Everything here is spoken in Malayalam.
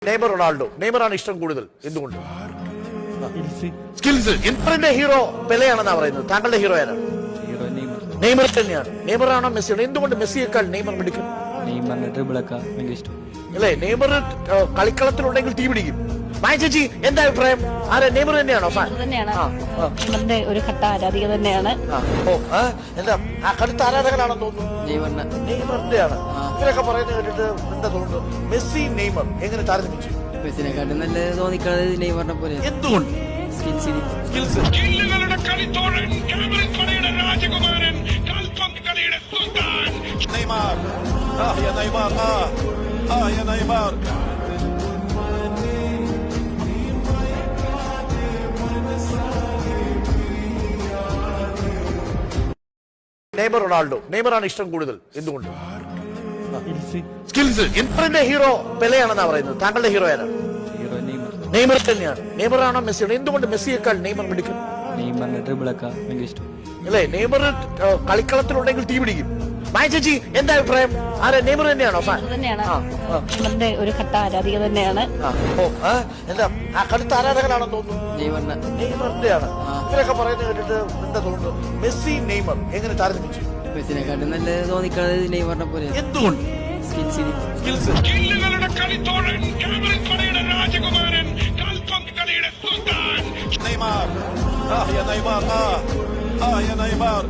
നെയ്മർ റൊണാൾഡോ നെയ്മറാണ് ഇഷ്ടം കൂടുതൽ എന്തുകൊണ്ട്? സ്കിൽസ്. ഇന്ററിന്റെ ഹീറോ പെലെയാണെന്നാ പറയുന്നത്. താങ്കളുടെ ഹീറോ ആരാണ്? നെയ്മർ തന്നെയാണ്. നെയ്മറാണോ മെസ്സിയാണോ? എന്തുകൊണ്ട് മെസ്സിയേക്കാൾ നെയ്മർ മിടുക്കും? അല്ലേ? നെയ്മർ കളിക്കളത്തിലുണ്ടെങ്കിൽ തീ പിടിക്കും. മായ ചേച്ചി എന്താ അഭിപ്രായം? ആരാ? നെയ്മർ തന്നെയാണോ? നെയ്മറിന്റെ ഒരു ഘട്ട ആരാധിക തന്നെയാണ്. എന്താ കടുത്ത ആരാധകനാണെന്ന് തോന്നുന്നു. നെയ്മറിന്റെയാണ് ഇവരൊക്കെ പറയുന്നത് കേട്ടിട്ട് എന്താ തോന്നുന്നു? മെസ്സി നെയ്മർ എങ്ങനെ താരതമ്യം ചെയ്യും? മെസ്സിനെക്കാട്ടും നല്ല തോന്നിക്കുന്നത് നെയ്മറിനെ പോലെ. എന്തുകൊണ്ട്? സ്കില്ലുകളുടെ കളിത്തോഴൻ, ക്യാമറൻ കളിയുടെ രാജകുമാരൻ, കാൽപന്ത് കളിയുടെ സുൽത്താൻ നെയ്മർ. يا نيمار يا نيمار. നെയ്മർ റൊണാൾഡോ നെയ്മറാണ് ഇഷ്ടം കൂടുതൽ എന്തുകൊണ്ട്? സ്കിൽസ്. ഇന്ററിന്റെ ഹീറോ പെലെയാണെന്നാ പറയുന്നത്. താങ്കളുടെ ഹീറോ ആരാണ്? നെയ്മർ തന്നെയാണ്. നെയ്മറാണോ മെസ്സിയാണോ? എന്തുകൊണ്ട് മെസ്സിയേക്കാൾ നെയ്മർ മിടുക്കും? അല്ലേ? നെയ്മർ കളിക്കളത്തിലുണ്ടെങ്കിൽ തീ പിടിക്കും. മായ ചേച്ചി എന്താ അഭിപ്രായം? ആരാ? നെയ്മർ തന്നെയാണോ? നെയ്മറിന്റെ ഒരു ഘട്ട ആരാധിക തന്നെയാണ്. എന്താ കടുത്ത ആരാധകനാണെന്ന് തോന്നുന്നു. നെയ്മറിന്റെയാണ് ഇവരൊക്കെ പറയുന്നത് കേട്ടിട്ട് എന്താ തോന്നുന്നു? മെസ്സി നെയ്മർ എങ്ങനെ താരതമ്യം ചെയ്യും? മെസ്സിനെക്കാട്ടും നല്ല തോന്നിക്കുന്നത് നെയ്മറിനെ പോലെ. എന്തുകൊണ്ട്? സ്കില്ലുകളുടെ കളിത്തോഴൻ, ക്യാമറൻ കളിയുടെ രാജകുമാരൻ, കാൽപന്ത് കളിയുടെ സുൽത്താൻ നെയ്മർ. يا نيمار يا نيمار.